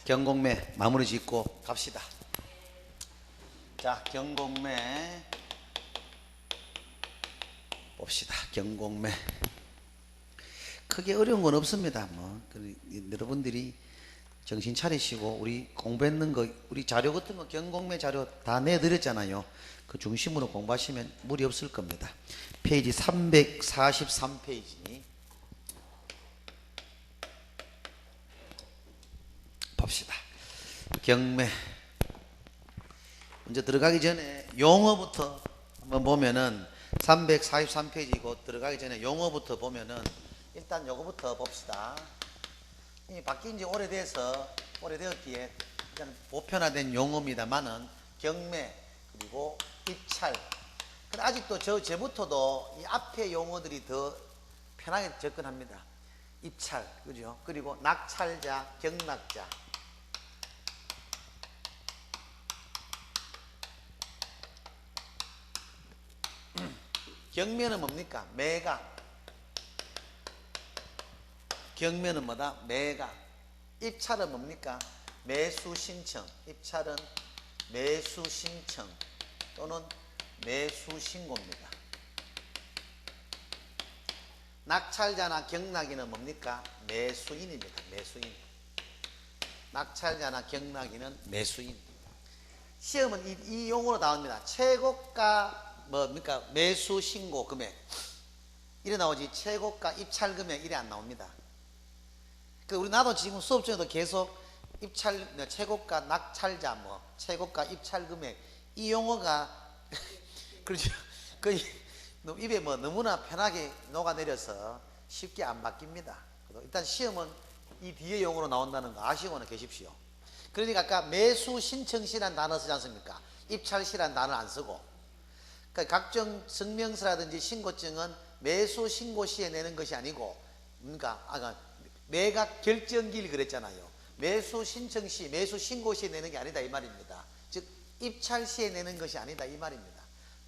경공매 마무리 짓고 갑시다. 자, 경공매 봅시다. 경공매 크게 어려운 건 없습니다. 여러분들이 정신 차리시고 우리 공부했는 거, 우리 자료 같은 거 경공매 자료 다 내드렸잖아요. 그 중심으로 공부하시면 무리 없을 겁니다. 페이지 343페이지 봅시다. 경매 먼저 들어가기 전에 용어부터 한번 보면은 343페이지고 들어가기 전에 용어부터 보면은 일단 요거부터 봅시다. 이미 바뀐 지 오래되었기에 일단 보편화된 용어입니다만은 경매 그리고 입찰. 근데 아직도 저부터도 이 앞에 용어들이 더 편하게 접근합니다. 입찰, 그죠? 그리고 낙찰자, 경락자. 경매는 뭡니까? 매각. 경매는 뭐다? 매각. 입찰은 뭡니까? 매수 신청. 입찰은 매수 신청 또는 매수 신고입니다. 낙찰자나 경락인은 뭡니까? 매수인입니다. 매수인. 낙찰자나 경락인은 매수인. 시험은 이 용어로 나옵니다. 최고가 뭡니까? 매수 신고 금액 이래 나오지 최고가 입찰 금액 이래 안 나옵니다. 우리 나도 지금 수업 중에도 계속 입찰 최고가 낙찰자 최고가 입찰 금액 이 용어가 그렇죠. 거의 입에 너무나 편하게 녹아내려서 쉽게 안 바뀝니다. 일단 시험은 이 뒤에 용어로 나온다는 거 아시고 계십시오. 그러니까 아까 매수 신청시라는 단어 쓰지 않습니까? 입찰시라는 단어 안 쓰고. 그러니까 각종 증명서라든지 신고증은 매수 신고시에 내는 것이 아니고 매각 결정기일 그랬잖아요. 매수 신청시, 매수 신고시에 내는 게 아니다 이 말입니다. 즉 입찰시에 내는 것이 아니다 이 말입니다.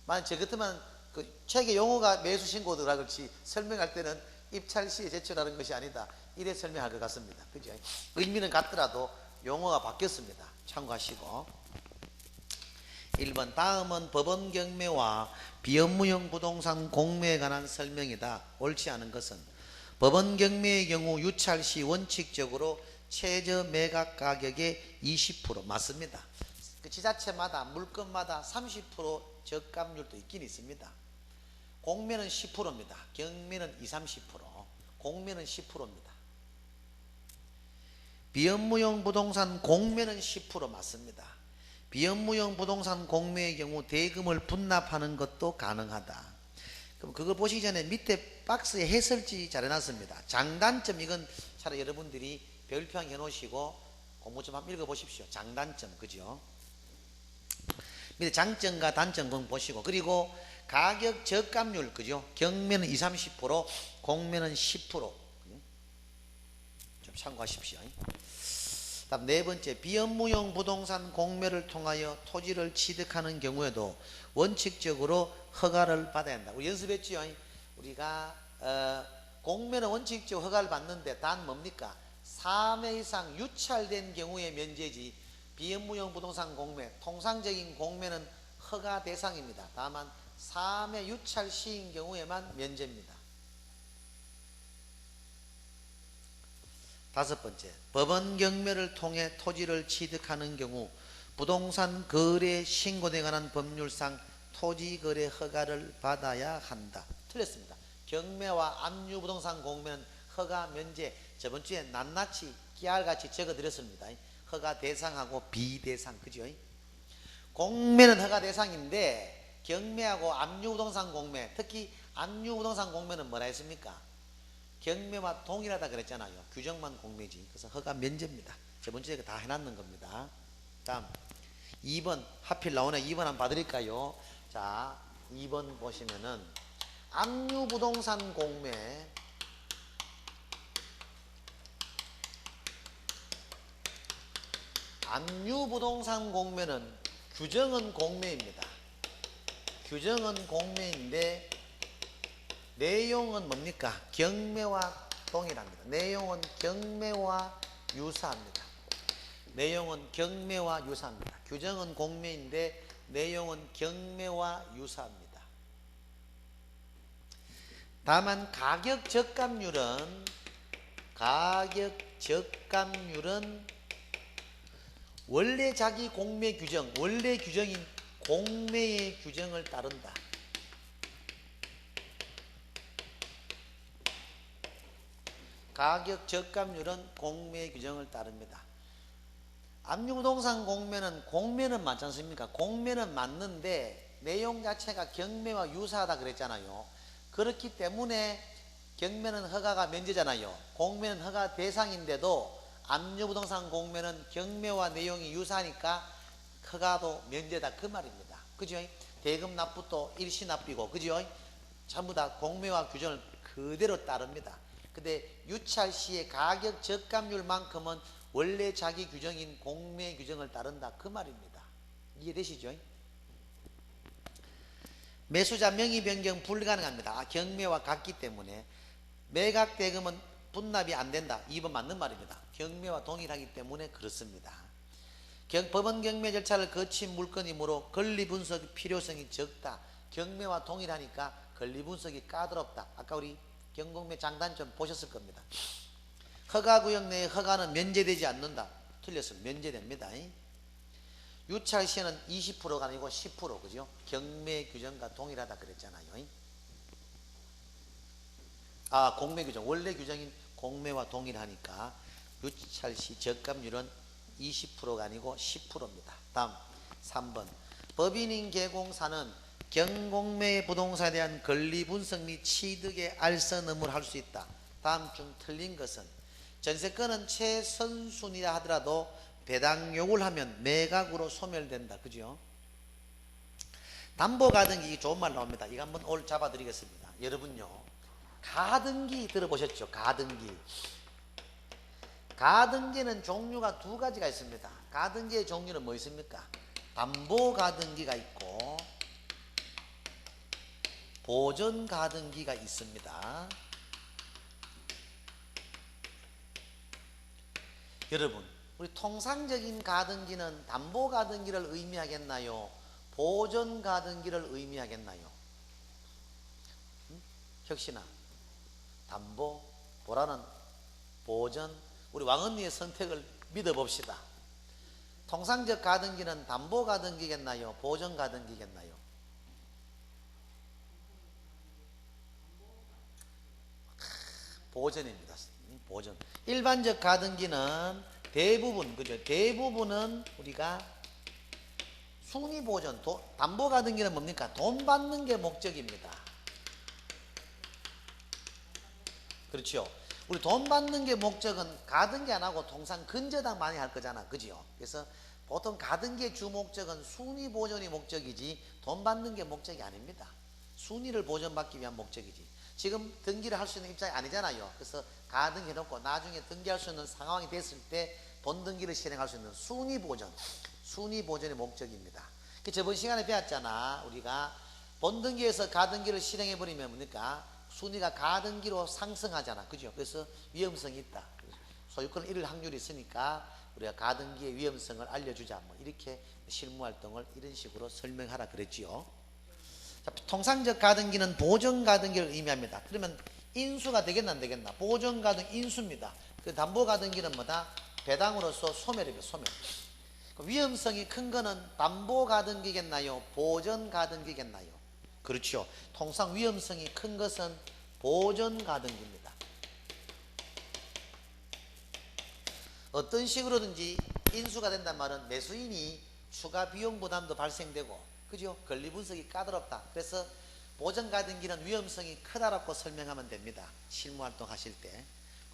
만약 저 같으면 그 책의 용어가 매수 신고더라 그렇지 설명할 때는 입찰시에 제출하는 것이 아니다 이래 설명할 것 같습니다. 그죠? 의미는 같더라도 용어가 바뀌었습니다. 참고하시고 1번 다음은 법원 경매와 비업무용 부동산 공매에 관한 설명이다. 옳지 않은 것은 법원 경매의 경우 유찰 시 원칙적으로 최저 매각 가격의 20% 맞습니다. 그 지자체마다 물건마다 30% 저감률도 있긴 있습니다. 공매는 10%입니다. 경매는 20, 30%. 공매는 10%입니다. 비업무용 부동산 공매는 10% 맞습니다. 비업무용 부동산 공매의 경우 대금을 분납하는 것도 가능하다. 그럼 그걸 보시기 전에 밑에 박스에 해설지 잘 해놨습니다. 장단점 이건 차라리 여러분들이 별표한 해놓으시고 공부 좀 한번 읽어보십시오. 장단점 그죠? 밑에 장점과 단점 보시고 그리고 가격 저감률 그죠? 경매는 20, 30% 공매는 10% 좀 참고하십시오. 다음 네 번째 비업무용 부동산 공매를 통하여 토지를 취득하는 경우에도 원칙적으로 허가를 받아야 한다. 우리 연습했죠. 우리가 공매는 원칙적으로 허가를 받는데 단 뭡니까? 3회 이상 유찰된 경우에 면제지 비업무용 부동산 공매 통상적인 공매는 허가 대상입니다. 다만 3회 유찰 시인 경우에만 면제입니다. 다섯 번째 법원 경매를 통해 토지를 취득하는 경우 부동산 거래 신고에 관한 법률상 토지거래 허가를 받아야 한다. 틀렸습니다. 경매와 압류부동산 공매는 허가 면제 저번주에 낱낱이 깨알같이 적어드렸습니다. 허가 대상하고 비대상 그죠? 공매는 허가 대상인데 경매하고 압류부동산 공매 특히 압류부동산 공매는 뭐라 했습니까? 경매와 동일하다 그랬잖아요. 규정만 공매지. 그래서 허가 면제입니다. 저번주에 다 해놨는 겁니다. 다음 2번 하필 나오네. 2번 한번 봐드릴까요? 자 2번 보시면은 압류부동산 공매 압류부동산 공매는 규정은 공매입니다. 규정은 공매인데 내용은 뭡니까? 경매와 동일합니다. 내용은 경매와 유사합니다. 내용은 경매와 유사합니다. 규정은 공매인데 내용은 경매와 유사합니다. 다만 가격 적합률은 원래 자기 공매 규정, 원래 규정인 공매의 규정을 따른다. 가격 적합률은 공매의 규정을 따릅니다. 압류부동산 공매는 맞지 않습니까? 공매는 맞는데 내용 자체가 경매와 유사하다 그랬잖아요. 그렇기 때문에 경매는 허가가 면제잖아요. 공매는 허가 대상인데도 압류부동산 공매는 경매와 내용이 유사하니까 허가도 면제다 그 말입니다. 그죠? 대금 납부도 일시 납비고, 그죠? 전부 다 공매와 규정을 그대로 따릅니다. 근데 유찰 시의 가격 적합률만큼은 원래 자기 규정인 공매 규정을 따른다 그 말입니다. 이해되시죠? 매수자 명의 변경 불가능합니다. 경매와 같기 때문에 매각 대금은 분납이 안 된다. 2번 맞는 말입니다. 경매와 동일하기 때문에 그렇습니다. 법원 경매 절차를 거친 물건이므로 권리 분석 필요성이 적다. 경매와 동일하니까 권리 분석이 까다롭다. 아까 우리 경공매 장단점 보셨을 겁니다. 허가구역 내의 허가는 면제되지 않는다. 틀렸습니다. 면제됩니다. 유찰 시에는 20%가 아니고 10%, 그죠? 경매 규정과 동일하다 그랬잖아요. 공매 규정, 원래 규정인 공매와 동일하니까 유찰 시 적합률은 20%가 아니고 10%입니다. 다음 3번. 법인인 개공사는 경공매 부동산에 대한 권리 분석 및 취득의 알선 의무를 할 수 있다. 다음 중 틀린 것은 전세권은 최선순위라 하더라도 배당 요구를 하면 매각으로 소멸된다. 그죠? 담보가등기 좋은 말 나옵니다. 이거 한번 오늘 잡아드리겠습니다. 여러분요, 가등기 들어보셨죠? 가등기는 종류가 두 가지가 있습니다. 가등기의 종류는 뭐 있습니까? 담보가등기가 있고 보전가등기가 있습니다. 여러분, 우리 통상적인 가등기는 담보가등기를 의미하겠나요? 보전가등기를 의미하겠나요? 혁신아, 담보, 보라는 보전, 우리 왕언니의 선택을 믿어봅시다. 통상적 가등기는 담보가등기겠나요? 보전가등기겠나요? 보전입니다. 보전. 일반적 가등기는 대부분, 그죠? 대부분은 우리가 순위보전, 담보가등기는 뭡니까? 돈 받는 게 목적입니다. 그렇죠? 우리 돈 받는 게 목적은 가등기 안 하고 통상 근저당 많이 할 거잖아. 그죠? 그래서 보통 가등기의 주 목적은 순위보전이 목적이지 돈 받는 게 목적이 아닙니다. 순위를 보전받기 위한 목적이지. 지금 등기를 할 수 있는 입장이 아니잖아요. 그래서 가등기 해놓고 나중에 등기할 수 있는 상황이 됐을 때 본등기를 실행할 수 있는 순위보전의 목적입니다. 저번 시간에 배웠잖아. 우리가 본등기에서 가등기를 실행해버리면 뭡니까? 순위가 가등기로 상승하잖아. 그죠? 그래서 위험성이 있다. 소유권을 잃을 확률이 있으니까 우리가 가등기의 위험성을 알려주자. 뭐 이렇게 실무활동을 이런 식으로 설명하라 그랬지요. 자, 통상적 가등기는 보전가등기를 의미합니다. 그러면 인수가 되겠나 안 되겠나? 보전가등 인수입니다. 그 담보가등기는 뭐다? 배당으로서 소멸입니다. 소멸. 위험성이 큰 거는 담보가등기겠나요? 보전가등기겠나요? 그렇죠. 통상 위험성이 큰 것은 보전가등기입니다. 어떤 식으로든지 인수가 된단 말은 매수인이 추가 비용 부담도 발생되고, 그죠? 권리 분석이 까다롭다. 그래서 보전가등기는 위험성이 크다라고 설명하면 됩니다. 실무활동 하실 때.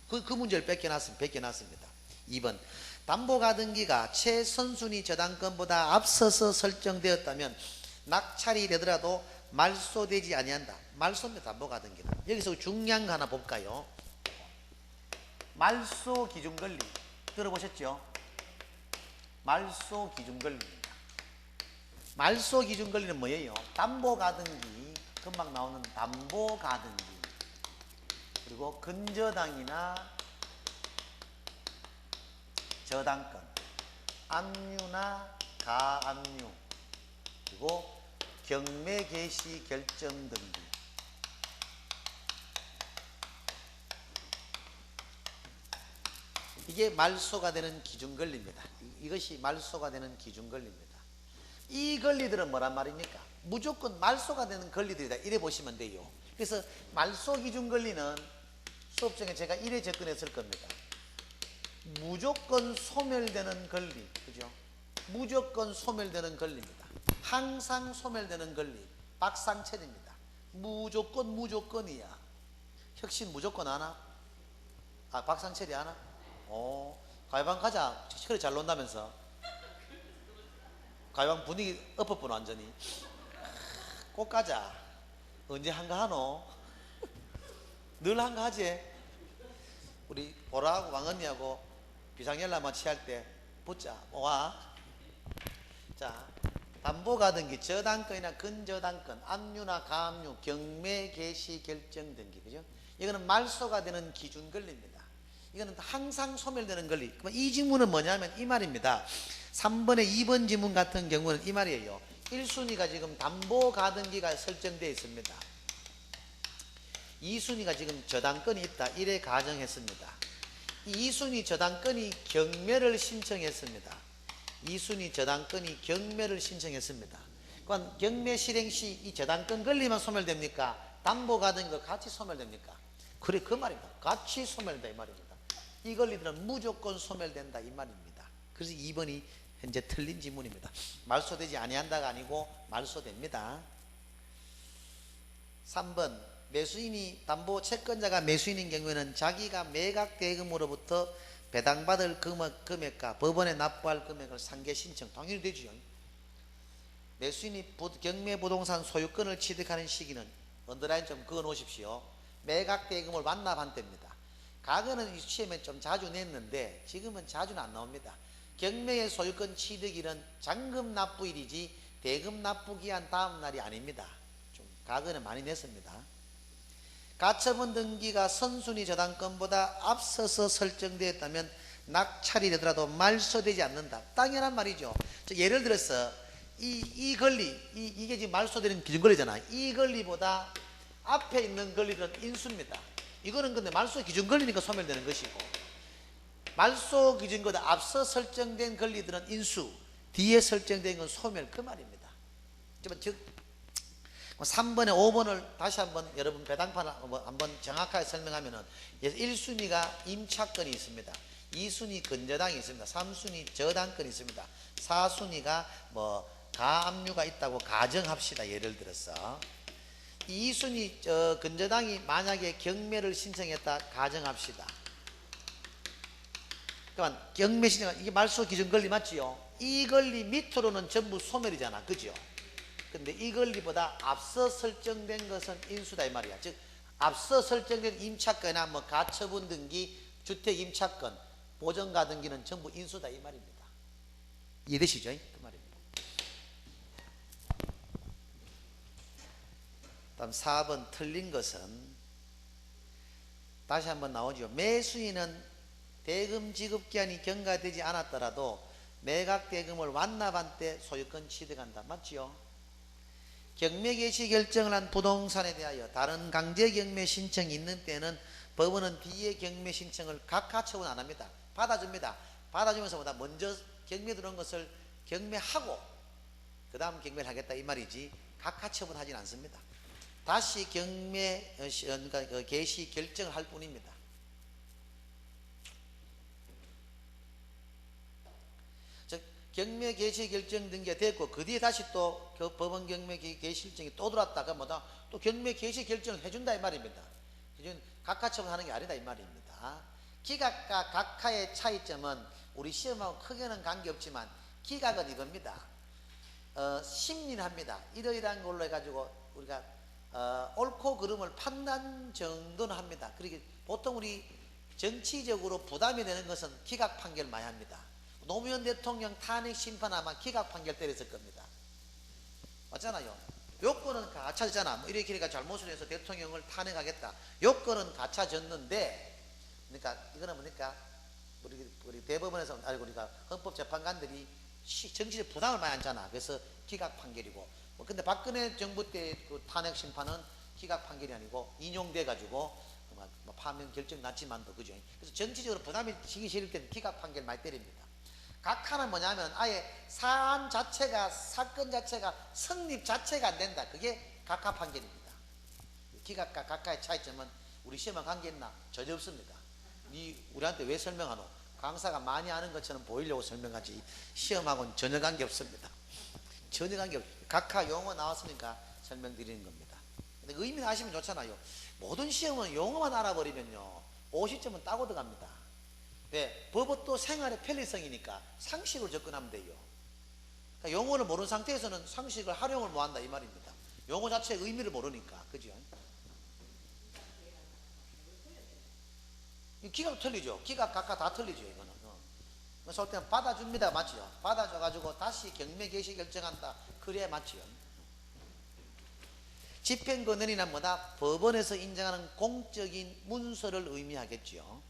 그 문제를 뺏겨놨습니다. 2번. 담보가등기가 최선순위 저당권보다 앞서서 설정되었다면 낙찰이 되더라도 말소되지 아니한다. 말소입니다. 담보가등기는. 여기서 중요한 거 하나 볼까요? 말소 기준권리 들어보셨죠? 말소 기준권리입니다. 말소 기준권리는 뭐예요? 담보가등기, 금방 나오는 담보가등기, 그리고 근저당이나 저당권, 압류나 가압류, 그리고 경매 개시 결정 등기. 이게 말소가 되는 기준 권리입니다. 이것이 말소가 되는 기준 권리입니다. 이 권리들은 뭐란 말입니까? 무조건 말소가 되는 권리들이다, 이래 보시면 돼요. 그래서 말소 기준 권리는 수업 중에 제가 이래 접근했을 겁니다. 무조건 소멸되는 권리, 그죠? 무조건 소멸되는 권리입니다. 항상 소멸되는 권리, 박상철입니다. 무조건이야. 혁신 무조건 하나? 아, 박상철이 하나? 가요방 가자. 철이 잘 논다면서. 가요방 분위기 엎어뿐 완전히. 꼭 가자. 언제 한가 하노? 늘 한가 하지? 우리 보라하고 왕언니하고 비상연락만 취할 때 붙자. 와. 자, 담보가등기, 저당권이나 근저당권, 압류나 가압류, 경매 개시 결정 등기, 그죠? 이거는 말소가 되는 기준 권리입니다. 이거는 항상 소멸되는 권리. 이 지문은 뭐냐면 이 말입니다. 3번의 2번 지문 같은 경우는 이 말이에요. 1순위가 지금 담보가등기가 설정되어 있습니다. 2순위가 지금 저당권이 있다, 이래 가정했습니다. 이 2순위 저당권이 경매를 신청했습니다. 2순위 저당권이 경매를 신청했습니다. 그건 경매 실행 시 이 저당권 권리만 소멸됩니까? 담보가등기가 같이 소멸됩니까? 그래, 그 말입니다. 같이 소멸된다, 이 말입니다. 이 권리들은 무조건 소멸된다, 이 말입니다. 그래서 2번이 현재 틀린 지문입니다. 말소되지 아니한다가 아니고 말소됩니다. 3번, 매수인이 담보 채권자가 매수인인 경우에는 자기가 매각 대금으로부터 배당받을 금액과 법원에 납부할 금액을 상계 신청, 당연히 되죠. 매수인이 경매 부동산 소유권을 취득하는 시기는 언더라인 좀 그어 놓으십시오. 매각 대금을 완납한 때입니다. 과거는 이 시험에 좀 자주 냈는데 지금은 자주는 안 나옵니다. 경매의 소유권 취득일은 잔금 납부일이지 대금 납부기한 다음 날이 아닙니다. 좀 과거는 많이 냈습니다. 가처분 등기가 선순위 저당권보다 앞서서 설정되었다면 낙찰이 되더라도 말소되지 않는다. 당연한 말이죠. 예를 들어서 이 권리, 이게 지금 말소되는 기준 권리잖아. 이 권리보다 앞에 있는 권리들은 인수입니다. 이거는 근데 말소 기준 권리니까 소멸되는 것이고, 말소 기준보다 앞서 설정된 권리들은 인수, 뒤에 설정된 건 소멸, 그 말입니다. 즉 3번에 5번을 다시 한번 여러분 배당판 한번 정확하게 설명하면은 1순위가 임차권이 있습니다. 2순위 근저당이 있습니다. 3순위 저당권이 있습니다. 4순위가 뭐 가압류가 있다고 가정합시다. 예를 들어서 2순위 근저당이 만약에 경매를 신청했다 가정합시다. 그러니까 경매 신청, 이게 말소 기준 권리 맞지요? 이 권리 밑으로는 전부 소멸이잖아, 그죠? 근데 이 권리보다 앞서 설정된 것은 인수다, 이 말이야. 즉 앞서 설정된 임차권이나 뭐 가처분 등기, 주택 임차권, 보전가 등기는 전부 인수다, 이 말입니다. 이해되시죠? 그 말입니다. 다음 4번 틀린 것은 다시 한번 나오죠. 매수인은 대금 지급 기한이 경과되지 않았더라도 매각 대금을 완납한 때 소유권 취득한다. 맞지요? 경매 개시 결정을 한 부동산에 대하여 다른 강제 경매 신청이 있는 때는 법원은 뒤에 경매 신청을 각하처분 안 합니다. 받아줍니다. 받아주면서보다 먼저 경매 들어온 것을 경매하고 그 다음 경매를 하겠다, 이 말이지 각하처분 하진 않습니다. 다시 경매 그러니까 그 개시 결정을 할 뿐입니다. 즉 경매 개시 결정 등기가 됐고 그 뒤에 다시 또 그 법원 경매 개시 결정이 또 들어왔다가 뭐다 또 경매 개시 결정을 해준다, 이 말입니다. 기존 각하처분하는 게 아니다, 이 말입니다. 기각과 각하의 차이점은 우리 시험하고 크게는 관계없지만 기각은 이겁니다. 심리는 합니다. 이러이러한 걸로 해가지고 우리가 옳고 그름을 판단 정도는 합니다. 그러기 보통 우리 정치적으로 부담이 되는 것은 기각 판결 많이 합니다. 노무현 대통령 탄핵 심판 아마 기각 판결 때렸을 겁니다. 맞잖아요. 요건은 갖춰졌잖아. 뭐 이렇게 잘못을 해서 대통령을 탄핵하겠다. 요건은 갖춰졌는데, 그러니까 이거는 뭡니까? 우리 대법원에서 알고 우리가 헌법재판관들이 정치적 부담을 많이 안잖아. 그래서 기각 판결이고. 근데 박근혜 정부 때 그 탄핵 심판은 기각 판결이 아니고 인용돼 가지고 파면 결정 났지만도 그죠. 그래서 정치적으로 부담이 지기 싫을 때는 기각 판결 많이 때립니다. 각하는 뭐냐면 아예 사안 자체가 사건 자체가 성립 자체가 안 된다. 그게 각하 판결입니다. 기각과 각하의 차이점은 우리 시험과 관계 있나? 전혀 없습니다. 니 우리한테 왜 설명하노? 강사가 많이 아는 것처럼 보이려고 설명하지 시험하고는 전혀 관계 없습니다. 전혀 관계 없어요. 각하 용어 나왔으니까 설명드리는 겁니다. 근데 의미는 아시면 좋잖아요. 모든 시험은 용어만 알아버리면요 50점은 따고 들어갑니다. 왜? 법은 생활의 편리성이니까 상식으로 접근하면 돼요. 그러니까 용어를 모르는 상태에서는 상식을 활용을 못한다 이 말입니다. 용어 자체의 의미를 모르니까. 그죠? 기각 틀리죠. 기각 각각 다 틀리죠. 이거는. 그래서 올 때는 받아줍니다. 맞죠? 받아줘가지고 다시 경매 개시 결정한다. 그래야 맞죠. 집행권은이란 뭐다? 법원에서 인정하는 공적인 문서를 의미하겠죠.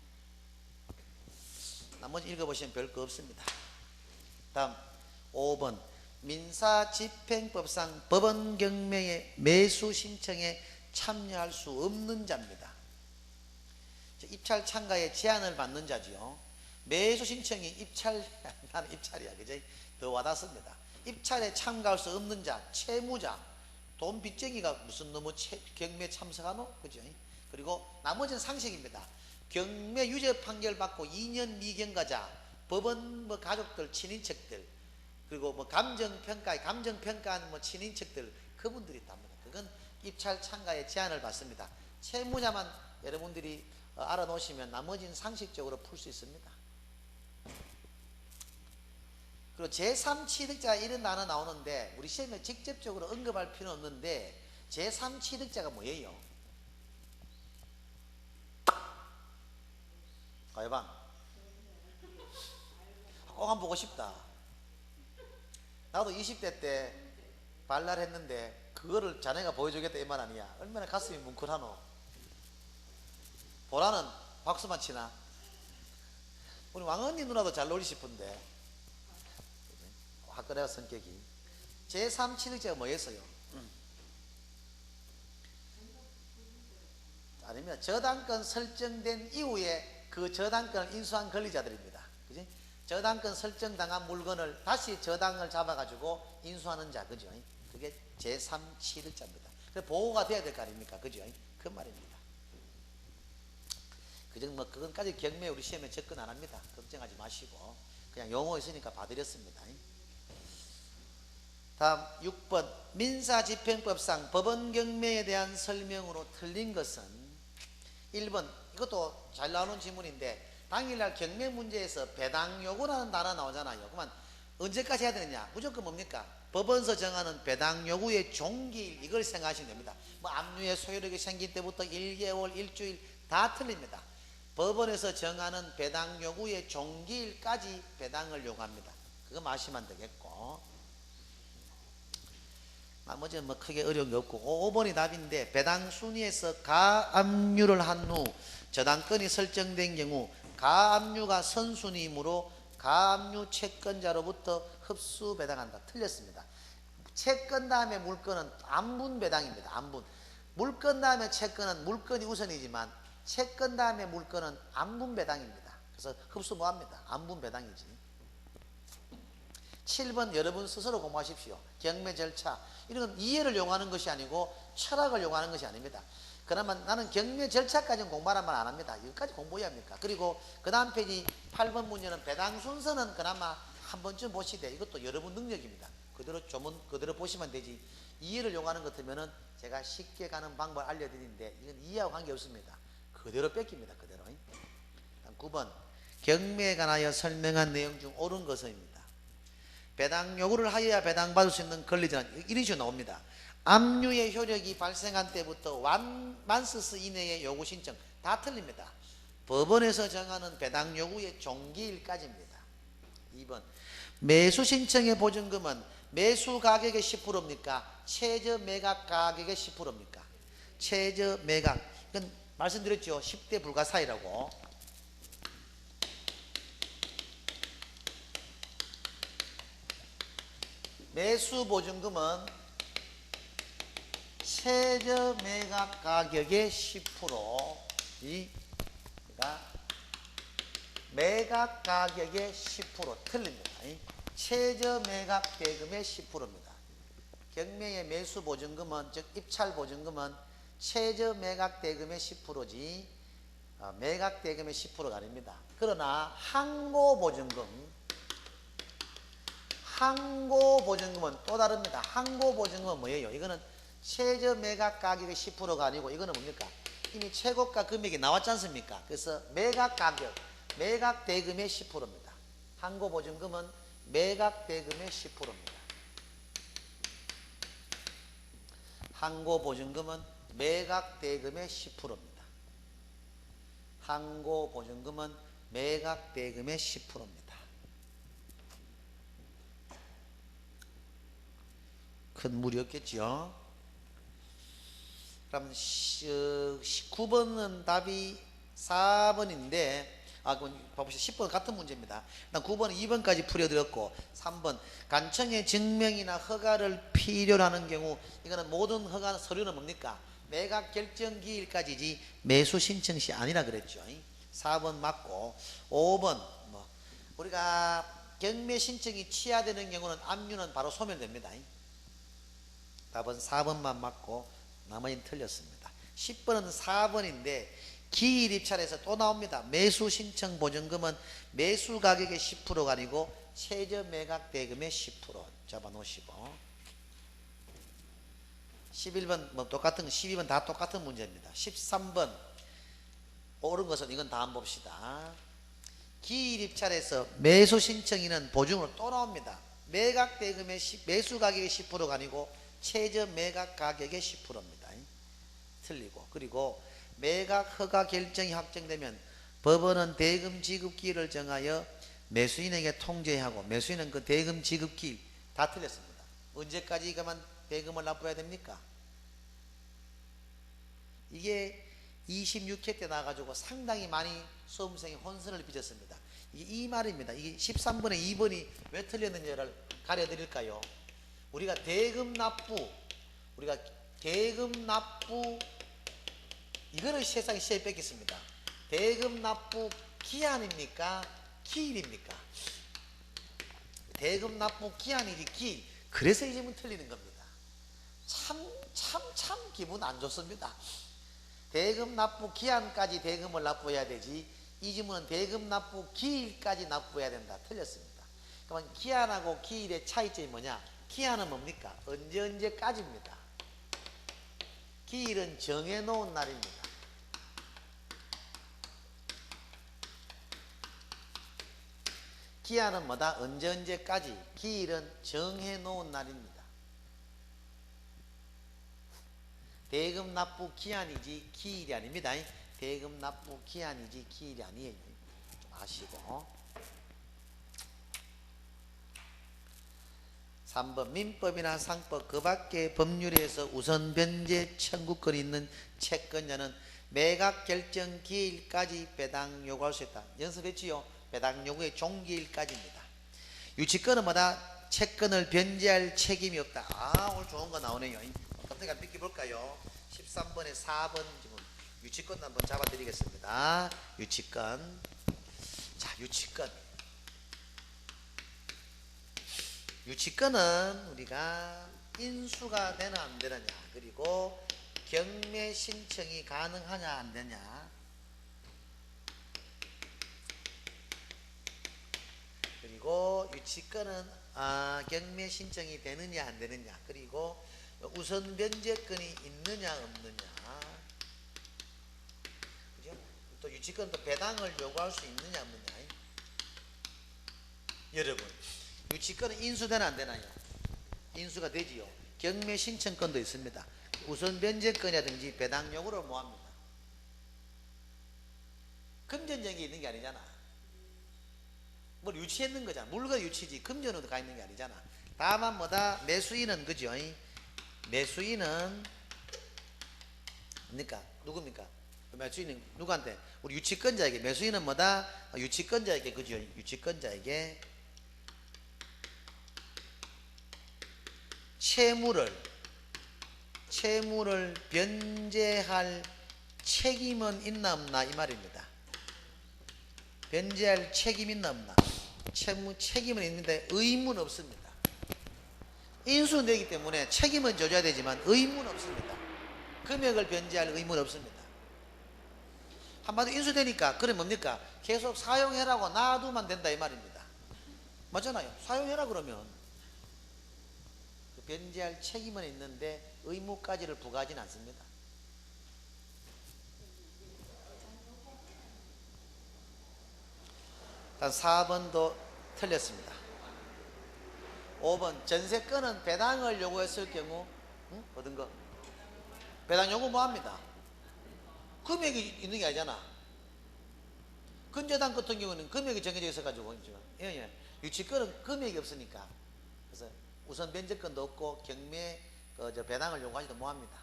나머지 읽어보시면 별 거 없습니다. 다음 5번 민사집행법상 법원 경매의 매수 신청에 참여할 수 없는 자입니다. 입찰 참가에 제한을 받는 자지요. 매수 신청이 나는 입찰이야, 그죠? 더 와닿습니다. 입찰에 참가할 수 없는 자, 채무자, 돈 빚쟁이가 무슨 너무 경매 참석하노, 그죠? 그리고 나머지는 상식입니다. 경매 유죄 판결 받고 2년 미경과자, 법원 가족들, 친인척들, 그리고 감정평가한 친인척들, 그분들이 있답니다. 그건 입찰 참가에 제한을 받습니다. 채무자만 여러분들이 알아놓으시면 나머지는 상식적으로 풀 수 있습니다. 그리고 제3취득자 이런 단어 나오는데 우리 시험에 직접적으로 언급할 필요는 없는데 제3취득자가 뭐예요? 가요방 꼭 한번 보고 싶다. 나도 20대 때 발랄했는데 그거를 자네가 보여주겠다 이 말 아니야. 얼마나 가슴이 뭉클하노. 보라는 박수만 치나? 우리 왕언니 누나도 잘 놀리 싶은데 화끈해요 성격이. 제3취득자가 뭐였어요? 아니면 저당권 설정된 이후에 그 저당권을 인수한 권리자들입니다. 그지? 저당권 설정당한 물건을 다시 저당을 잡아가지고 인수하는 자, 그죠? 그게 제3취득자입니다. 그래서 보호가 돼야 될 거 아닙니까? 그죠? 그 말입니다. 그정 그건까지 경매 우리 시험에 접근 안 합니다. 걱정하지 마시고 그냥 용어 있으니까 봐드렸습니다. 다음 6번 민사집행법상 법원 경매에 대한 설명으로 틀린 것은 1번 이것도 잘 나오는 질문인데 당일날 경매 문제에서 배당 요구라는 단어 나오잖아요. 그러면 언제까지 해야 되느냐? 무조건 뭡니까? 법원에서 정하는 배당 요구의 종기일 이걸 생각하시면 됩니다. 압류의 소요력이 생긴 때부터 1개월, 일주일 다 틀립니다. 법원에서 정하는 배당 요구의 종기일까지 배당을 요구합니다. 그거 마시면 되겠고 나머지는 크게 어려운 게 없고 5번이 답인데 배당 순위에서 가압류를 한 후 저당권이 설정된 경우 가압류가 선순위이므로 가압류 채권자로부터 흡수 배당한다. 틀렸습니다. 채권 다음에 물건은 안분 배당입니다. 안분. 물건 다음에 채권은 물건이 우선이지만 채권 다음에 물건은 안분 배당입니다. 그래서 흡수 뭐합니다? 안분 배당이지. 7번 여러분 스스로 공부하십시오. 경매 절차 이런 건 이해를 요구하는 것이 아니고 철학을 요구하는 것이 아닙니다. 그러나 나는 경매 절차까지는 공부하란 말 안 합니다. 여기까지 공부해야 합니까? 그리고 그 다음 페이지 8번 문제는 배당 순서는 그나마 한 번쯤 보시되 이것도 여러분 능력입니다. 그대로 조문 그대로 보시면 되지 이해를 요구하는 것 같으면은 제가 쉽게 가는 방법을 알려드리는데 이건 이해하고 관계없습니다. 그대로 뺏깁니다. 그대로. 9번 경매에 관하여 설명한 내용 중 옳은 것입니다. 배당 요구를 하여야 배당받을 수 있는 권리자는 이런 식으로 나옵니다. 압류의 효력이 발생한 때부터 만스스 이내의 요구 신청 다 틀립니다. 법원에서 정하는 배당 요구의 종기일까지입니다. 2번 매수 신청의 보증금은 매수 가격의 10%입니까? 최저 매각 가격의 10%입니까? 최저 매각 이건 말씀드렸죠. 10대 불가사의라고. 매수 보증금은 최저 매각 가격의 10%, 그러니까 매각 가격의 10% 틀립니다. 최저 매각 대금의 10%입니다. 경매의 매수 보증금은, 즉 입찰 보증금은 최저 매각 대금의 10%지 매각 대금의 10%가 아닙니다. 그러나 항고 보증금은 또 다릅니다. 항고 보증금은 뭐예요? 이거는 최저 매각 가격의 10%가 아니고 이거는 뭡니까? 이미 최고가 금액이 나왔지 않습니까? 그래서 매각 가격, 매각 대금의 10%입니다. 항고 보증금은 매각 대금의 10%입니다. 항고 보증금은 매각 대금의 10%입니다. 항고 보증금은 매각 대금의 10%입니다. 큰 무리 없겠죠? 그럼 19번은 답이 4번인데 그럼 봐보시죠. 10번 같은 문제입니다. 일단 9번은 2번까지 풀어드렸고 3번 간청의 증명이나 허가를 필요로 하는 경우 이거는 모든 허가 서류는 뭡니까? 매각 결정 기일까지지 매수 신청 시 아니라 그랬죠. 4번 맞고 5번 우리가 경매 신청이 취하되는 경우는 압류는 바로 소멸됩니다. 답은 4번만 맞고 나머지는 틀렸습니다. 10번은 4번인데 기일 입찰에서 또 나옵니다. 매수 신청 보증금은 매수 가격의 10%가 아니고 최저 매각 대금의 10% 잡아 놓으시고 11번 똑같은 12번 다 똑같은 문제입니다. 13번 옳은 것은 이건 다 한번 봅시다. 기일 입찰에서 매수 신청인은 보증으로 또 나옵니다. 매각 대금의 매수 가격의 10%가 아니고 최저 매각 가격의 10%입니다. 틀리고 그리고 매각 허가 결정이 확정되면 법원은 대금 지급 기일을 정하여 매수인에게 통지하고 매수인은 그 대금 지급 기일 다 틀렸습니다. 언제까지 그만 대금을 납부해야 됩니까? 이게 26회 때 나가지고 상당히 많이 수험생이 혼선을 빚었습니다. 이게 이 말입니다. 이게 13번에 2번이 왜 틀렸는지를 가려드릴까요? 우리가 대금 납부 이거를 세상에 시험에 뺏겼습니다. 대금 납부 기한입니까? 기일입니까? 대금 납부 기한이지 기일. 그래서 이 질문 틀리는 겁니다. 참 기분 안 좋습니다. 대금 납부 기한까지 대금을 납부해야 되지 이 질문은 대금 납부 기일까지 납부해야 된다. 틀렸습니다. 그러면 기한하고 기일의 차이점이 뭐냐? 기한은 뭡니까? 언제까지입니다. 기일은 정해놓은 날입니다. 기한은 뭐다? 언제까지. 기일은 정해놓은 날입니다. 대금 납부 기한이지 기일이 아닙니다. 대금 납부 기한이지 기일이 아니에요. 좀 아시고. 3번 민법이나 상법 그 밖의 법률에서 우선 변제 청구권이 있는 채권자는 매각 결정 기일까지 배당 요구할 수 있다. 연습했지요? 배당 요구의 종기일까지입니다. 유치권은 뭐다? 채권을 변제할 책임이 없다. 오늘 좋은 거 나오네요. 갑자기 한번 삐껴볼까요? 13번에 4번 지금 유치권 한번 잡아드리겠습니다. 유치권. 자, 유치권은 우리가 인수가 되나 안 되느냐, 그리고 경매 신청이 가능하냐 안 되냐, 그리고 유치권은 경매 신청이 되느냐 안 되느냐, 그리고 우선 변제권이 있느냐 없느냐, 그죠? 또 유치권도 배당을 요구할 수 있느냐 없느냐. 여러분, 유치권은 인수되나 안 되나요? 인수가 되지요. 경매 신청권도 있습니다. 우선 변제권이라든지 배당 요구를 뭐합니다? 금전적이 있는 게 아니잖아. 뭘 유치했는 거잖아. 물건 유치지 금전으로 가 있는 게 아니잖아. 다만 뭐다? 매수인은 그죠? 매수인은 뭡니까? 누굽니까? 매수인은 누구한테? 우리 유치권자에게. 매수인은 뭐다? 유치권자에게, 그죠? 유치권자에게 채무를 변제할 책임은 있나 없나 이 말입니다. 변제할 책임 있나 없나. 채무 책임은 있는데 의무는 없습니다. 인수되기 때문에 책임은 져줘야 되지만 의무는 없습니다. 금액을 변제할 의무는 없습니다. 한마디로 인수되니까 그래 뭡니까? 계속 사용해라고 놔두면 된다 이 말입니다. 맞잖아요. 사용해라 그러면 변제할 책임은 있는데 의무까지를 부과하지는 않습니다. 일단 4번도 틀렸습니다. 5번 전세권은 배당을 요구했을 경우 얻은 거 배당 요구 뭐합니다? 금액이 있는 게 아니잖아. 근저당 같은 경우는 금액이 정해져 있어가지고 유치권은 금액이 없으니까 그래서 우선 변제권도 없고 경매 배당을 요구하지도 뭐합니다.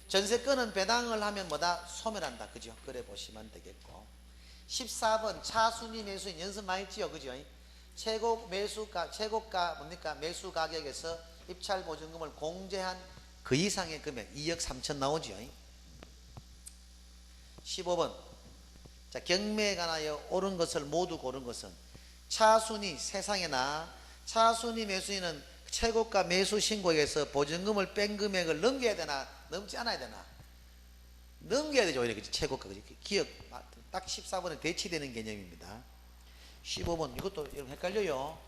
전세권은 배당을 하면 뭐다? 소멸한다. 그죠? 그래 보시면 되겠고 14번 차순위 매수인 연습 많이 했지요. 그죠? 최고가 뭡니까? 매수 가격에서 입찰 보증금을 공제한 그 이상의 금액 2억 3천 나오지요. 15번 자, 경매에 관하여 옳은 것을 모두 고른 것은 차순위 세상에나 차순위 매수인은 최고가 매수 신고에서 보증금을 뺀 금액을 넘겨야 되나 넘지 않아야 되나? 넘겨야 되죠. 이렇게 최고가 기억 딱 14번에 대치되는 개념입니다. 15번 이것도 여러분 헷갈려요.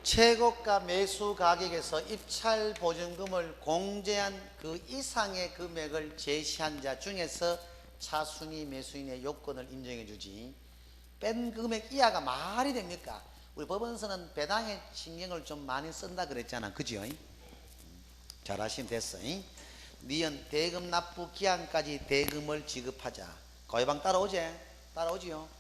최고가 매수 가격에서 입찰 보증금을 공제한 그 이상의 금액을 제시한 자 중에서 차순위 매수인의 요건을 인정해 주지 뺀 금액 이하가 말이 됩니까? 우리 법원서는 배당에 신경을 좀 많이 쓴다 그랬잖아. 그죠? 잘하시면 됐어. 니은 대금 납부 기한까지 대금을 지급하자. 거래방 따라오지? 따라오지요?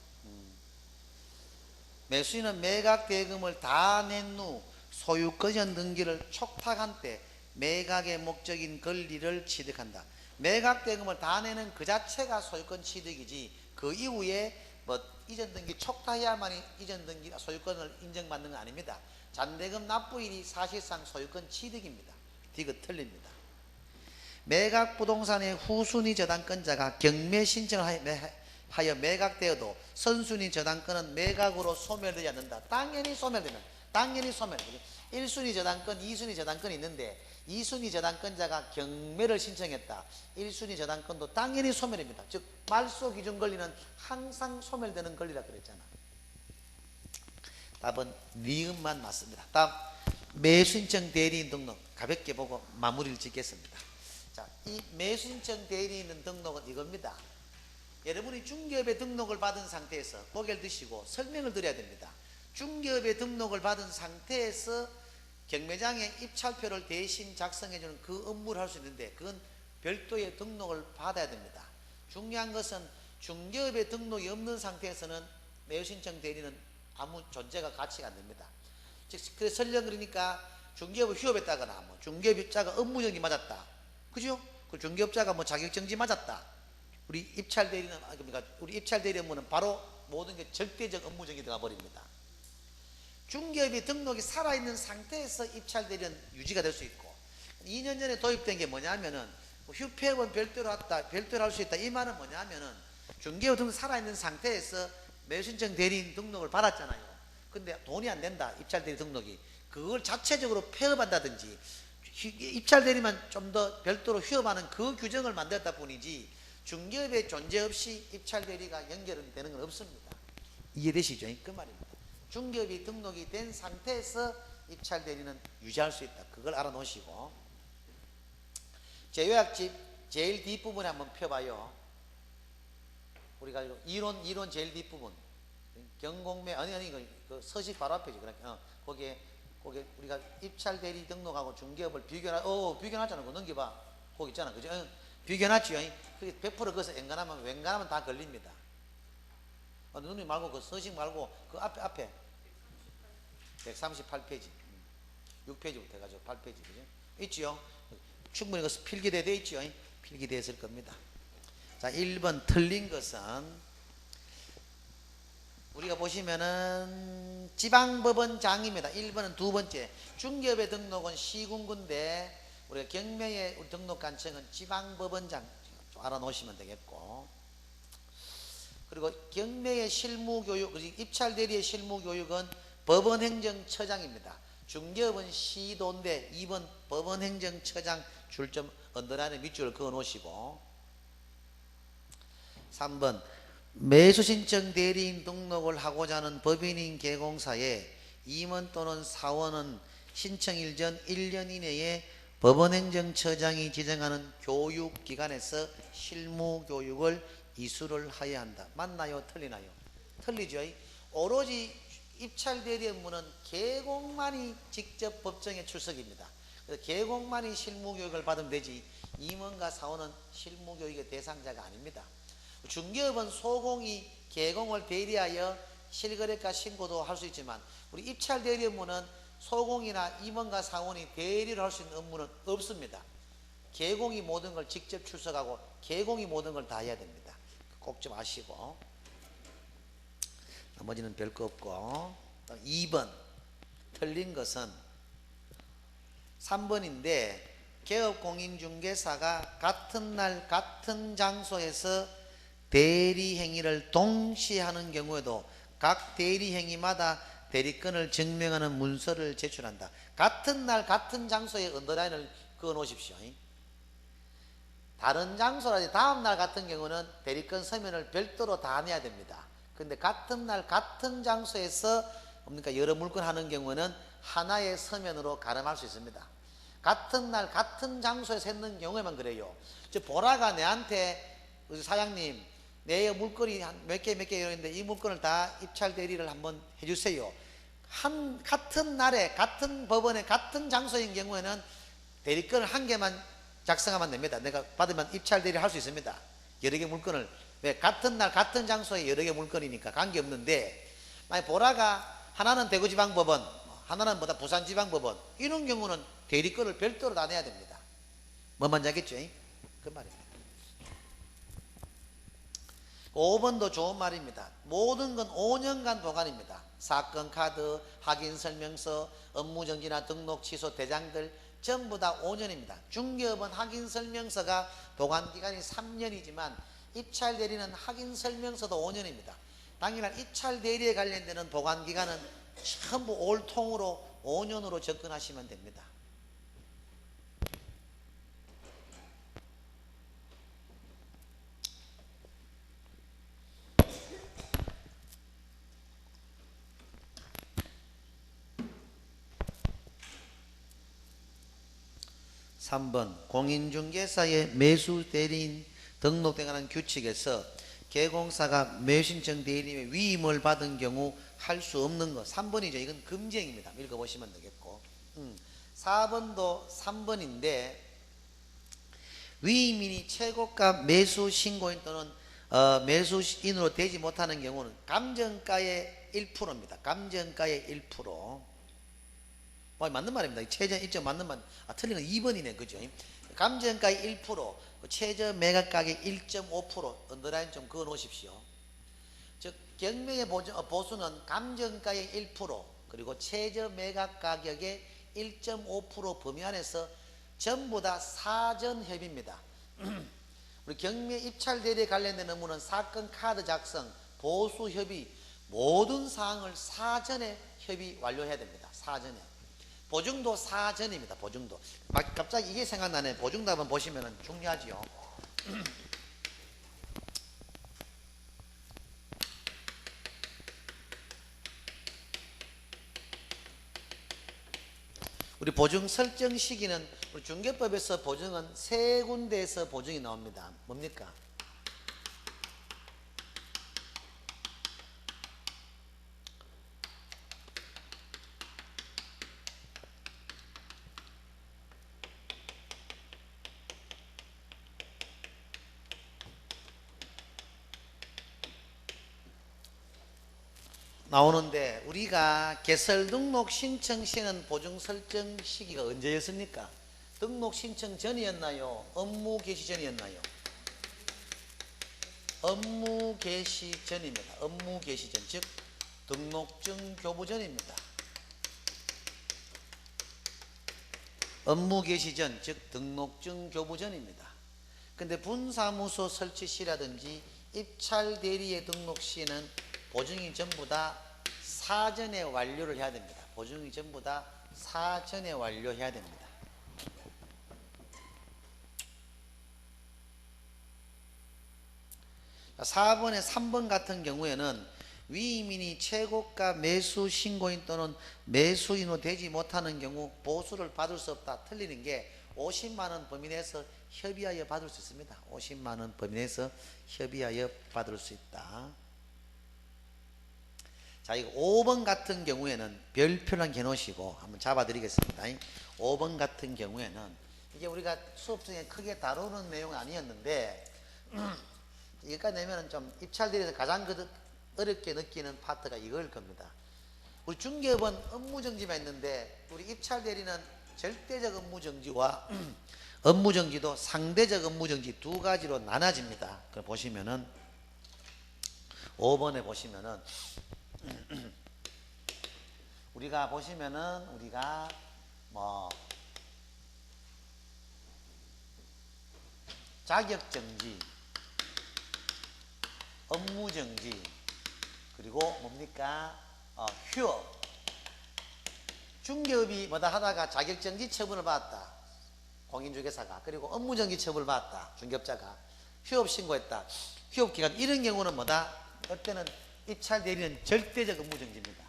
매수인은 매각 대금을 다 낸 후 소유권 등기를 촉탁한 때 매각의 목적인 권리를 취득한다. 매각 대금을 다 내는 그 자체가 소유권 취득이지 그 이후에 뭐 이전 등기 촉탁해야만이 이전 등기 소유권을 인정받는 건 아닙니다. 잔대금 납부일이 사실상 소유권 취득입니다. 디귿 틀립니다. 매각 부동산의 후순위 저당권자가 경매 신청을 하여 매각되어도 선순위 저당권은 매각으로 소멸되지 않는다. 당연히 소멸되는. 당연히 소멸. 1순위 저당권, 2순위 저당권이 있는데 2순위 저당권자가 경매를 신청했다. 1순위 저당권도 당연히 소멸입니다. 즉 말소 기준 권리는 항상 소멸되는 권리라 그랬잖아. 답은 니은만 맞습니다. 다음 매수신청 대리인 등록 가볍게 보고 마무리를 짓겠습니다. 자, 이 매수신청 대리인 등록은 이겁니다. 여러분이 중개업에 등록을 받은 상태에서 고개를 드시고 설명을 드려야 됩니다. 중개업에 등록을 받은 상태에서 경매장에 입찰표를 대신 작성해주는 그 업무를 할 수 있는데 그건 별도의 등록을 받아야 됩니다. 중요한 것은 중개업에 등록이 없는 상태에서는 매수신청 대리는 아무 존재가 가치가 안 됩니다. 즉 그래서 설령 그러니까 중개업을 휴업했다거나 뭐 중개업자가 업무정지 맞았다. 그죠? 그 중개업자가 뭐 자격정지 맞았다. 우리 입찰 대리는 그러니까 우리 입찰 대리 업무는 바로 모든 게 절대적 업무정이 들어가 버립니다. 중개업이 등록이 살아있는 상태에서 입찰 대리는 유지가 될 수 있고 2년 전에 도입된 게 뭐냐면은 휴폐업은 별도로 했다, 별도로 할 수 있다. 이 말은 뭐냐면은 중개업 등록 살아있는 상태에서 매수신청 대리인 등록을 받았잖아요. 근데 돈이 안 된다. 입찰 대리 등록이 그걸 자체적으로 폐업한다든지 입찰 대리만 좀 더 별도로 휴업하는 그 규정을 만들었다 뿐이지 중개업의 존재 없이 입찰 대리가 연결되는 건 없습니다. 이해되시죠? 그 말입니다. 중개업이 등록이 된 상태에서 입찰 대리는 유지할 수 있다. 그걸 알아놓으시고 제요약집 제일 뒷부분에 한번 펴봐요. 우리가 이론 제일 뒷부분 경공매 아니 그 서식 바로 앞에지. 그러니까 거기에 우리가 입찰 대리 등록하고 중개업을 비교해놨잖아. 그거 넘겨봐. 거기 있잖아, 그죠? 비교해놨지요. 그게 100% 거기서 웬간하면 다 걸립니다. 누님 말고 그 서식 말고 그 앞에 138페이지 6페이지부터 해가지고 8페이지, 그죠? 있지요? 충분히 그 필기되어 있지요? 필기되어 있을 겁니다. 자, 1번 틀린 것은 우리가 보시면은 지방법원장입니다. 1번은 두 번째. 중개업의 등록은 시군구인데 우리가 경매의 등록 간청은 지방법원장 알아놓으시면 되겠고, 그리고 경매의 실무교육, 입찰대리의 실무교육은 법원행정처장입니다. 중개업은 시도인데 2번 법원행정처장 줄점 언더라인에 밑줄을 그어 놓으시고, 3번 매수신청 대리인 등록을 하고자 하는 법인인 개공사에 임원 또는 사원은 신청일 전 1년 이내에 법원행정처장이 지정하는 교육기관에서 실무교육을 이수를 하여야 한다. 맞나요? 틀리나요? 틀리죠. 오로지 입찰대리 업무는 개공만이 직접 법정에 출석입니다. 그래서 개공만이 실무교육을 받으면 되지 임원과 사원은 실무교육의 대상자가 아닙니다. 중개업은 소공이 개공을 대리하여 실거래가 신고도 할 수 있지만 우리 입찰 대리 업무는 소공이나 임원과 사원이 대리를 할 수 있는 업무는 없습니다. 개공이 모든 걸 직접 출석하고 개공이 모든 걸 다 해야 됩니다. 꼭 좀 아시고, 나머지는 별 거 없고. 2번 틀린 것은 3번인데 개업공인중개사가 같은 날 같은 장소에서 대리 행위를 동시에 하는 경우에도 각 대리 행위마다 대리권을 증명하는 문서를 제출한다. 같은 날 같은 장소에 언더라인을 그어 놓으십시오. 다른 장소라든지 다음 날 같은 경우는 대리권 서면을 별도로 다 내야 됩니다. 그런데 같은 날 같은 장소에서 뭡니까 여러 물건 하는 경우는 하나의 서면으로 가름할 수 있습니다. 같은 날 같은 장소에서 했는 경우에만 그래요. 저 보라가 내한테 사장님 내 물건이 한 몇 개 있는데 이 물건을 다 입찰 대리를 한번 해주세요. 같은 날에 같은 법원에 같은 장소인 경우에는 대리권을 한 개만 작성하면 됩니다. 내가 받으면 입찰 대리를 할 수 있습니다. 여러 개 물건을, 왜? 같은 날 같은 장소에 여러 개 물건이니까 관계없는데, 만약 보라가 하나는 대구지방법원, 하나는 부산지방법원, 이런 경우는 대리권을 별도로 다 내야 됩니다. 뭔 알겠죠? 그 말입니다. 5번도 좋은 말입니다. 모든 건 5년간 보관입니다. 사건 카드, 확인 설명서, 업무 정지나 등록 취소 대장들 전부 다 5년입니다. 중개업은 확인 설명서가 보관 기간이 3년이지만 입찰 대리는 확인 설명서도 5년입니다. 당연한 입찰 대리에 관련되는 보관 기간은 전부 올통으로 5년으로 접근하시면 됩니다. (3번) 공인중개사의 매수대리인 등록에 관한 규칙에서 개공사가 매수신청 대리인의 위임을 받은 경우 할 수 없는 것 3번이죠. 이건 금지행위입니다. 읽어보시면 되겠고, 4번도 3번인데 위임인이 최고가 매수신고인 또는 매수인으로 되지 못하는 경우는 감정가의 1%입니다. 감정가의 1%. 맞는 말입니다. 최저 1점 맞는 말. 틀린 건 2번이네. 그죠? 감정가의 1%, 최저 매각가격의 1.5% 언더라인 좀 그어 놓으십시오. 즉 경매의 보수는 감정가의 1% 그리고 최저 매각가격의 1.5% 범위 안에서 전부 다 사전협의입니다. 우리 경매 입찰 대리에 관련된 업무는 사건 카드 작성, 보수 협의 모든 사항을 사전에 협의 완료해야 됩니다. 사전에. 보증도 사전입니다. 보증도. 갑자기 이게 생각나네. 보증도 한번 보시면 중요하지요. 우리 보증 설정 시기는 우리 중개법에서 보증은 세 군데에서 보증이 나옵니다. 뭡니까? 나오는데 우리가 개설 등록 신청 시에는 보증 설정 시기가 언제였습니까? 등록 신청 전이었나요? 업무 개시 전이었나요? 업무 개시 전입니다. 업무 개시 전, 즉 등록증 교부 전입니다. 업무 개시 전, 즉 등록증 교부 전입니다. 근데 분사무소 설치 시라든지 입찰 대리의 등록 시에는 보증이 전부 다 사전에 완료를 해야 됩니다. 보증이 전부 다 사전에 완료해야 됩니다. 자, 4번에 3번 같은 경우에는 위임인이 최고가 매수 신고인 또는 매수인으로 되지 못하는 경우 보수를 받을 수 없다. 틀리는 게 50만 원 범위 내에서 협의하여 받을 수 있습니다. 50만 원 범위 내에서 협의하여 받을 수 있다. 자, 이거 5번 같은 경우에는 별표랑 해놓으시고 한번 잡아드리겠습니다. 5번 같은 경우에는 이게 우리가 수업 중에 크게 다루는 내용은 아니었는데 여기까지 내면은 좀 입찰대리에서 가장 어렵게 느끼는 파트가 이걸 겁니다. 우리 중개업은 업무정지만 있는데 우리 입찰대리는 절대적 업무정지와 업무정지도 상대적 업무정지 두 가지로 나눠집니다. 그걸 보시면은 5번에 보시면은 우리가 보시면은 우리가 뭐 자격정지, 업무정지, 그리고 뭡니까? 휴업. 중개업이 뭐다 하다가 자격정지 처분을 받았다. 공인중개사가. 그리고 업무정지 처분을 받았다. 중개업자가. 휴업 신고했다. 휴업기간 이런 경우는 뭐다? 그때는 입찰 대리는 절대적 업무정지입니다.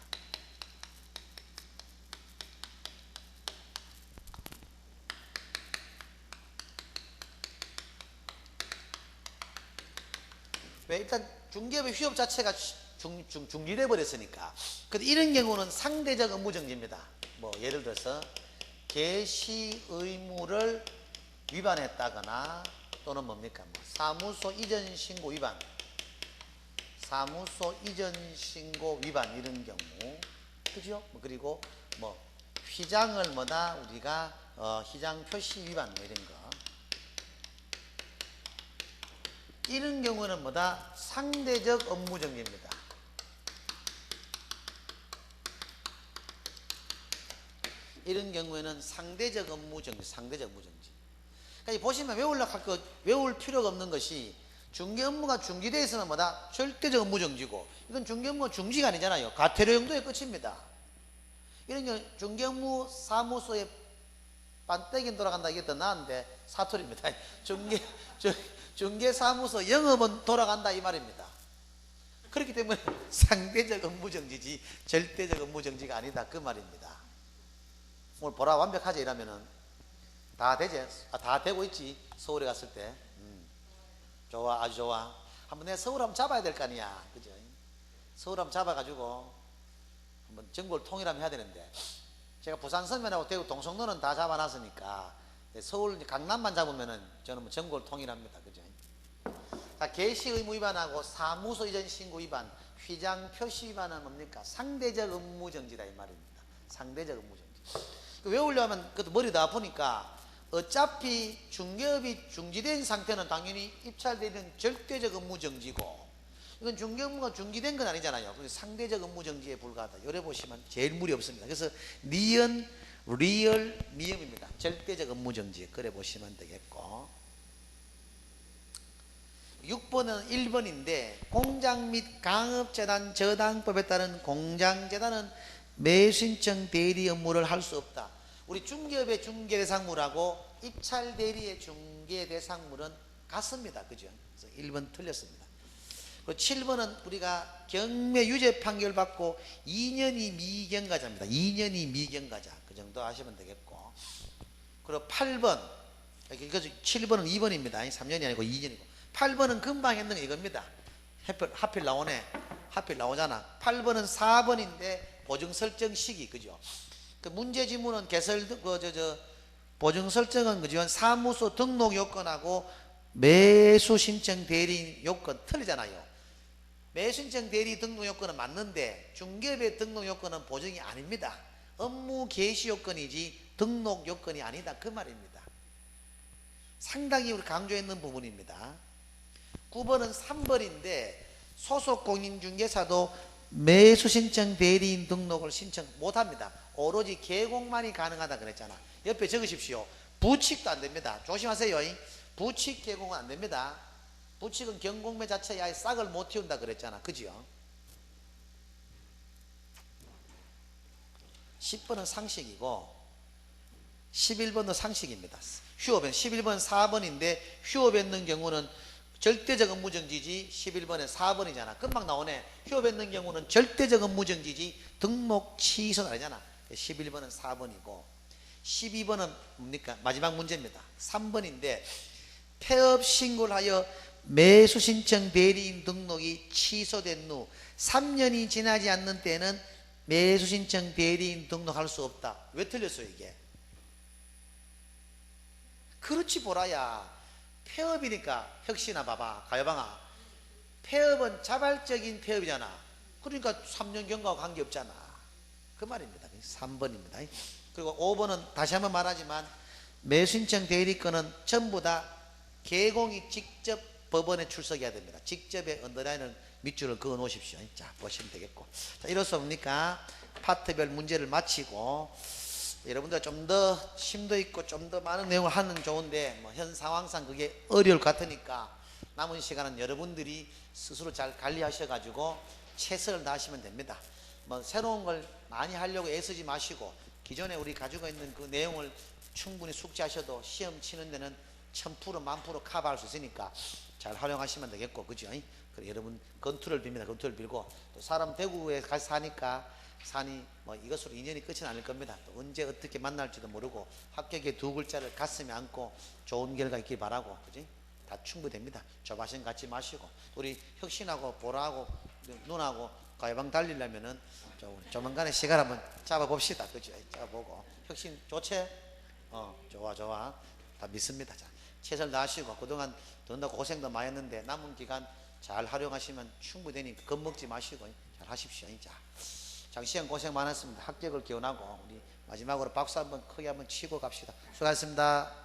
왜? 일단 중개업의 휴업 자체가 중지돼 버렸으니까. 근데 이런 경우는 상대적 업무정지입니다. 뭐 예를 들어서 개시 의무를 위반했다거나 또는 뭡니까? 뭐 사무소 이전 신고 위반, 사무소 이전 신고 위반 이런 경우, 그죠? 그리고 뭐 휘장을 뭐다 우리가 휘장 표시 위반 뭐 이런 거. 이런 경우는 뭐다? 상대적 업무정지입니다. 이런 경우에는 상대적 업무정지, 상대적 업무정지. 그러니까 보시면 외울 필요가 없는 것이 중개 업무가 중지되어 있으면 뭐다? 절대적 업무정지고, 이건 중개 업무가 중지가 아니잖아요. 과태료 정도의 끝입니다. 이런 경우 중개 업무 사무소에 반때기 돌아간다 이게 더 나은데 사투리입니다. 중개사무소 영업은 돌아간다 이 말입니다. 그렇기 때문에 상대적 업무정지지 절대적 업무정지가 아니다 그 말입니다. 오늘 보라 완벽하지 이러면은 다 되지? 다 되고 있지. 서울에 갔을 때 좋아, 아주 좋아. 한번 내가 서울 한번 잡아야 될 거 아니야, 그죠? 서울 한번 잡아가지고 한번 전국을 통일하면 해야 되는데, 제가 부산 서면하고 대구 동성로는 다 잡아놨으니까 서울 강남만 잡으면은 저는 뭐 전국을 통일합니다, 그죠? 자, 개시 의무 위반하고 사무소 이전 신고 위반, 휘장 표시 위반은 뭡니까? 상대적 업무정지다 이 말입니다. 상대적 업무정지. 외우려면 그것도 머리도 아프니까 어차피 중개업이 중지된 상태는 당연히 입찰되는 절대적 업무정지고, 이건 중개업무가 중지된 건 아니잖아요. 그래서 상대적 업무정지에 불과하다. 요래 보시면 제일 무리 없습니다. 그래서 리얼 미음입니다. 절대적 업무정지. 그래 보시면 되겠고, 6번은 1번인데 공장 및 강업재단 저당법에 따른 공장재단은 매수신청 대리 업무를 할 수 없다. 우리 중개업의 중개대상물하고 입찰 대리의 중개대상물은 같습니다. 그죠? 그래서 1번 틀렸습니다. 그리고 7번은 우리가 경매 유죄 판결 받고 2년이 미경과자입니다. 2년이 미경과자. 그 정도 아시면 되겠고. 그리고 8번. 7번은 2번입니다. 3년이 아니고 2년이고. 8번은 금방 했는 게 이겁니다. 하필 나오네. 하필 나오잖아. 8번은 4번인데 보증 설정 시기. 그죠? 그 문제 지문은 보증 설정은 그죠? 사무소 등록 요건하고 매수 신청 대리인 요건 틀리잖아요. 매수 신청 대리 등록 요건은 맞는데 중개업의 등록 요건은 보증이 아닙니다. 업무 개시 요건이지 등록 요건이 아니다 그 말입니다. 상당히 우리 강조했는 부분입니다. 9번은 3번인데 소속 공인중개사도 매수 신청 대리인 등록을 신청 못합니다. 오로지 개공만이 가능하다 그랬잖아. 옆에 적으십시오. 부칙도 안 됩니다. 조심하세요. 부칙 개공은 안 됩니다. 부칙은 경공매 자체에 아예 싹을 못 틔운다 그랬잖아. 그지요? 10번은 상식이고 11번도 상식입니다. 휴업은 11번 4번인데 휴업했는 경우는 절대적 업무정지지 11번에 4번이잖아. 금방 나오네. 휴업했는 경우는 절대적 업무정지지 등록 취소는 아니잖아. 11번은 4번이고 12번은 뭡니까? 마지막 문제입니다. 3번인데 폐업 신고를 하여 매수 신청 대리인 등록이 취소된 후 3년이 지나지 않는 때는 매수 신청 대리인 등록할 수 없다. 왜 틀렸어요 이게? 그렇지 보라야. 폐업이니까 혁신아 봐봐. 가여방아. 폐업은 자발적인 폐업이잖아. 그러니까 3년 경과와 관계없잖아. 그 말입니다. 3번입니다. 그리고 5번은 다시 한번 말하지만 매수신청 대리권은 전부 다 개공이 직접 법원에 출석해야 됩니다. 직접의 언더라인을 밑줄을 그어 놓으십시오. 자, 보시면 되겠고. 자, 이로써 뭡니까? 파트별 문제를 마치고 여러분들 좀 더 심도 있고 좀 더 많은 내용을 하는 좋은데 뭐 현 상황상 그게 어려울 것 같으니까 남은 시간은 여러분들이 스스로 잘 관리하셔가지고 최선을 다하시면 됩니다. 뭐 새로운 걸 많이 하려고 애쓰지 마시고 기존에 우리 가지고 있는 그 내용을 충분히 숙지하셔도 시험 치는 데는 1000% 1000% 커버할 수 있으니까 잘 활용하시면 되겠고, 그죠? 그리고 여러분 건투를 빕니다. 건투를 빌고 또 사람 대구에 가서 사니까 산이 뭐 이것으로 인연이 끝이 아닐 겁니다. 또 언제 어떻게 만날지도 모르고 합격의 두 글자를 가슴에 안고 좋은 결과 있길 바라고, 그지? 다 충분됩니다. 조바심 갖지 마시고 우리 혁신하고 보라하고 눈하고 가요방 달리려면은 조만간에 시간 한번 잡아봅시다. 그죠? 잡아보고 혁신 좋지? 좋아 다 믿습니다. 자, 최선을 다하시고 그동안 더운다고 고생도 많이 했는데 남은 기간 잘 활용하시면 충분되니까 겁먹지 마시고 잘 하십시오. 자, 장시간 고생 많았습니다. 합격을 기원하고 우리 마지막으로 박수 한번 크게 한번 치고 갑시다. 수고하셨습니다.